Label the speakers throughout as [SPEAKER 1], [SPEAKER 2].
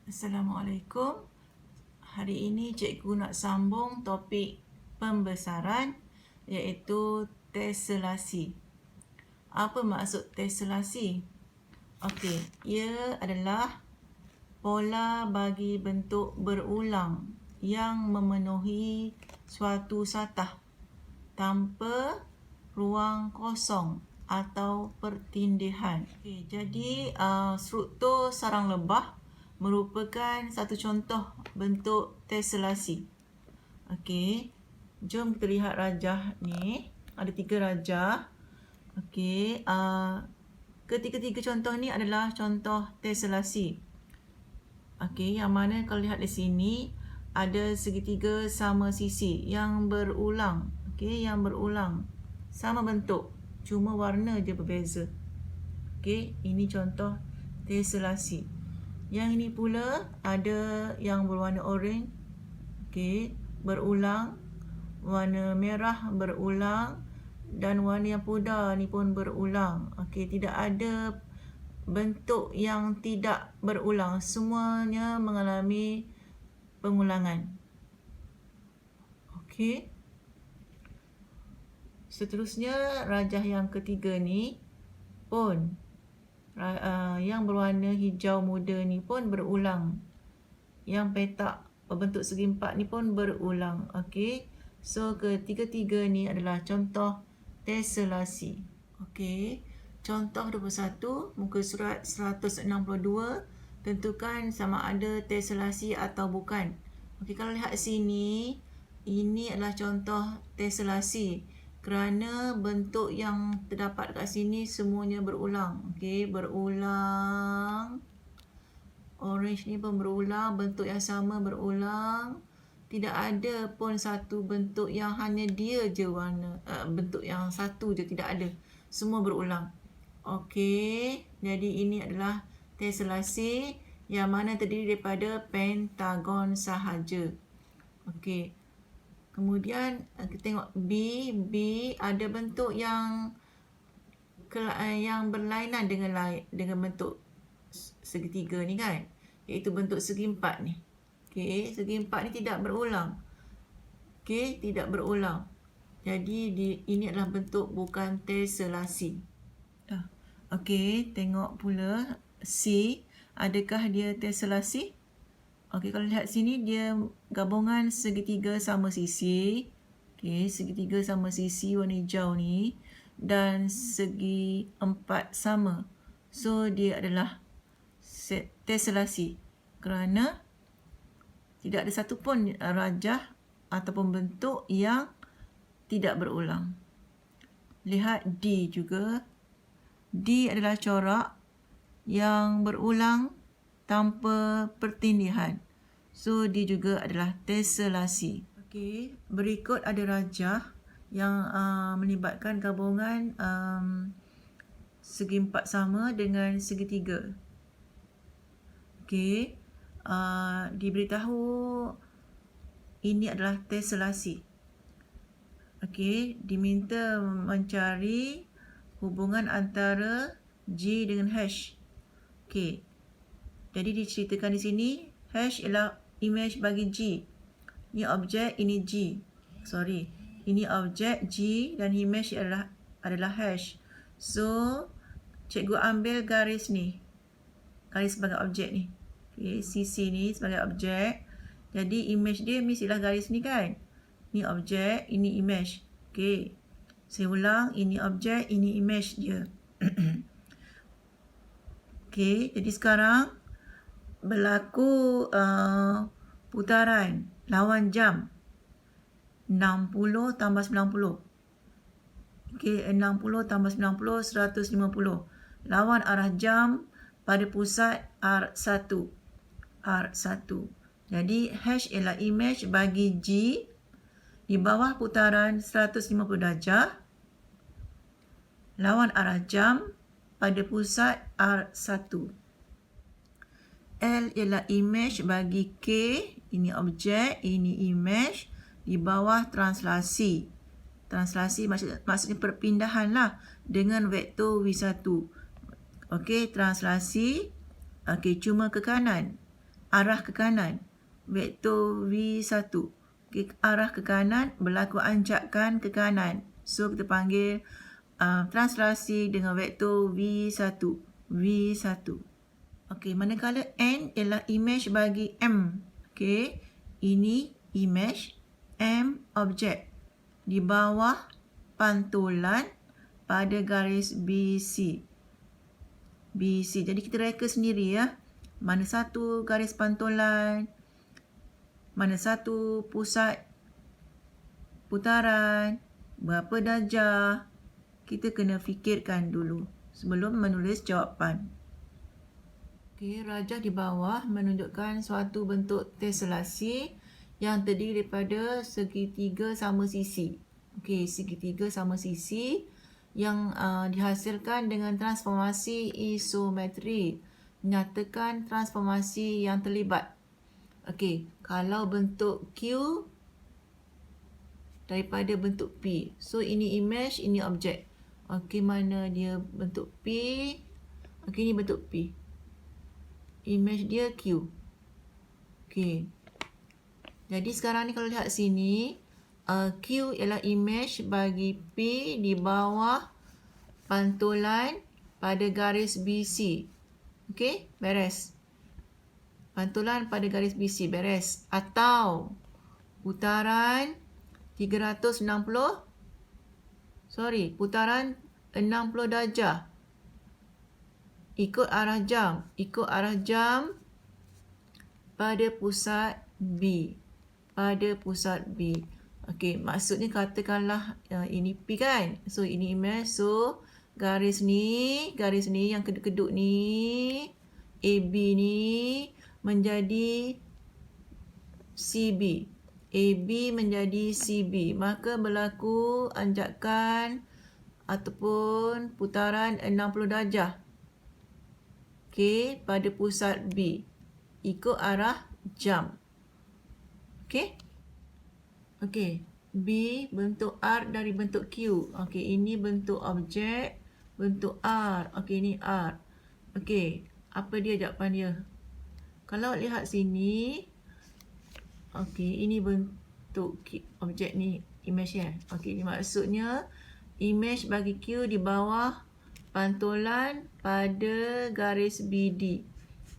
[SPEAKER 1] Assalamualaikum. Hari ini cikgu nak sambung topik pembesaran iaitu teselasi. Apa maksud teselasi? Okey, ia adalah pola bagi bentuk berulang yang memenuhi suatu satah tanpa ruang kosong atau pertindihan. Okey, jadi struktur sarang lebah merupakan satu contoh bentuk teselasi. Okey, jom kita lihat rajah ni. Ada 3 rajah. Okey, ketiga-tiga contoh ni adalah contoh teselasi. Okey, yang mana kalau lihat di sini ada segitiga sama sisi yang berulang. Okey, yang berulang. Sama bentuk, cuma warna je berbeza. Okey, ini contoh teselasi. Yang ini pula ada yang berwarna oranye. Okey, berulang. Warna merah berulang. Dan warna yang pudar ni pun berulang. Okey, tidak ada bentuk yang tidak berulang. Semuanya mengalami pengulangan. Okey. Seterusnya, rajah yang ketiga ni pun yang berwarna hijau muda ni pun berulang. Yang petak berbentuk segi empat ni pun berulang. Okey. So, ketiga-tiga ni adalah contoh teselasi. Okey. Contoh 21, muka surat 162. Tentukan sama ada teselasi atau bukan. Okey, kalau lihat sini, ini adalah contoh teselasi. Kerana bentuk yang terdapat kat sini semuanya berulang. Okey, berulang. Orange ni pun berulang, bentuk yang sama berulang. Tidak ada pun satu bentuk yang hanya dia je warna, bentuk yang satu je, tidak ada. Semua berulang. Okey, jadi ini adalah teselasi yang mana terdiri daripada pentagon sahaja. Okey. Kemudian kita tengok B ada bentuk yang berlainan dengan bentuk segitiga ni kan, iaitu bentuk segi empat ni. Okey, segi empat ni tidak berulang. Okey, tidak berulang. Jadi ini adalah bentuk bukan teselasi. Okey, tengok pula C, adakah dia teselasi? Okey, kalau lihat sini dia gabungan segitiga sama sisi. Okey, segitiga sama sisi warna hijau ni dan segi empat sama. So, dia adalah teselasi kerana tidak ada satu pun rajah ataupun bentuk yang tidak berulang. Lihat D juga. D adalah corak yang berulang tanpa pertindihan. So, dia juga adalah teselasi. Okey, berikut ada rajah yang melibatkan gabungan segi empat sama dengan segitiga. Okey, diberitahu ini adalah teselasi. Okey, diminta mencari hubungan antara G dengan H. Okey, jadi diceritakan di sini, H ialah image bagi G. Ini objek, ini G. Ini objek G dan image adalah H. So, cikgu ambil garis ni. Garis sebagai objek ni. Okay, sisi ni sebagai objek. Jadi, image dia mestilah garis ni kan. Ini objek, ini image. Okay. Saya ulang, ini objek, ini image dia. Okay, jadi sekarang berlaku putaran lawan jam 60 tambah 90. Okey, 60 tambah 90 150. Lawan arah jam pada pusat R1. Jadi H ialah image bagi G di bawah putaran 150 darjah lawan arah jam pada pusat R1. L ialah image bagi K, ini objek, ini image di bawah translasi. Translasi maksudnya perpindahan lah dengan vektor V1. Okey, translasi. Okey, cuma ke kanan. arah ke kanan. Vektor V1. Okay, arah ke kanan, berlaku anjakan ke kanan. So, kita panggil translasi dengan vektor V1. V1. Okay, manakala N ialah image bagi M. Okay, ini image, M objek. Di bawah pantulan pada garis BC. BC. Jadi kita reka sendiri ya. Mana satu garis pantulan, mana satu pusat putaran, berapa darjah. Kita kena fikirkan dulu sebelum menulis jawapan. Okey, rajah di bawah menunjukkan suatu bentuk teselasi yang terdiri daripada segitiga sama sisi. Okey, segitiga sama sisi yang dihasilkan dengan transformasi isometri. Nyatakan transformasi yang terlibat. Okey, kalau bentuk Q daripada bentuk P. So, ini image, ini objek. Okey, mana dia bentuk P? Okey, ini bentuk P. Image dia Q. Okey. Jadi sekarang ni kalau lihat sini, Q ialah image bagi P di bawah pantulan pada garis BC. Okey, beres. Pantulan pada garis BC, beres. Atau putaran 60 darjah. Ikut arah jam pada pusat B. Okey, maksudnya katakanlah ini P kan. So, ini image. So, garis ni yang kedut-kedut ni, AB ni menjadi CB. AB menjadi CB. Maka berlaku anjakan ataupun putaran 60 darjah. Okey, pada pusat B. Ikut arah jam. Okey? Okey. B bentuk R dari bentuk Q. Okey, ini bentuk objek, bentuk R. Okey, ini R. Okey, apa dia jawapan dia? Kalau lihat sini, okey, ini bentuk objek ni, image ya. Okey, ini maksudnya image bagi Q di bawah pantulan pada garis BD.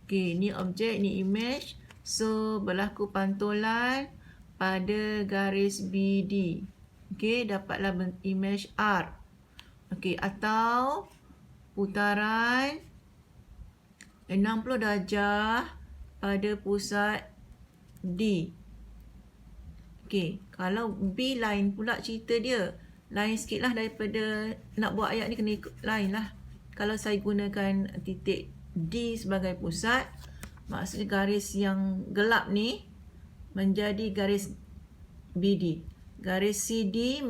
[SPEAKER 1] Okey, ni objek, ni image. So, berlaku pantulan pada garis BD. Okey, dapatlah image R. Okey, atau putaran 60 darjah pada pusat D. Okey, kalau B lain pula cerita dia. Lain sikit lah daripada nak buat ayat ni, kena ikut lain lah. Kalau saya gunakan titik D sebagai pusat, maksudnya garis yang gelap ni menjadi garis BD. Garis CD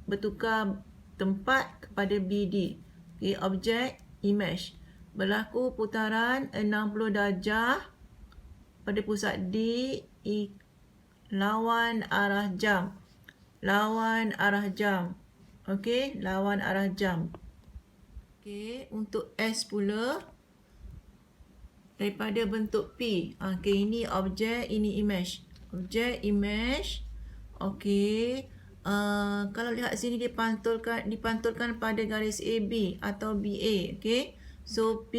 [SPEAKER 1] bertukar tempat kepada BD. Okay, objek, image. Berlaku putaran 60 darjah pada pusat D lawan arah jam. Lawan arah jam. Okey, lawan arah jam. Okey, untuk S pula daripada bentuk P. Okey, ini objek, ini image. Objek, image. Okey, kalau lihat sini dipantulkan pada garis AB atau BA. Okey, so P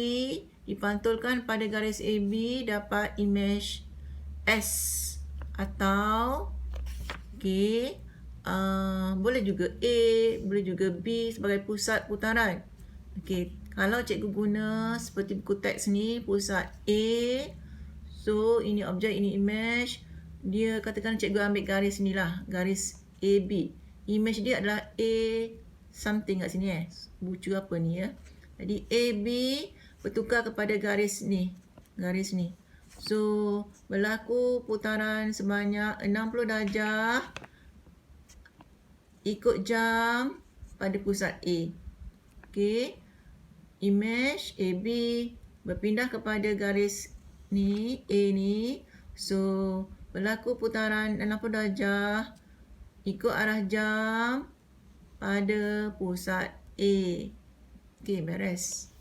[SPEAKER 1] dipantulkan pada garis AB dapat image S atau okey, boleh juga A, boleh juga B sebagai pusat putaran. Okey, kalau cikgu guna seperti buku teks ni, pusat A. So, ini objek, ini image. Dia katakan cikgu ambil garis ni lah, garis AB. Image dia adalah A something kat sini bucu apa ni ya. Jadi, AB bertukar kepada garis ni. Garis ni. So, berlaku putaran sebanyak 60 darjah ikut jam pada pusat A. Okey. Image AB berpindah kepada garis ni, A ni. So, berlaku putaran 60 darjah ikut arah jam pada pusat A. Okey, beres.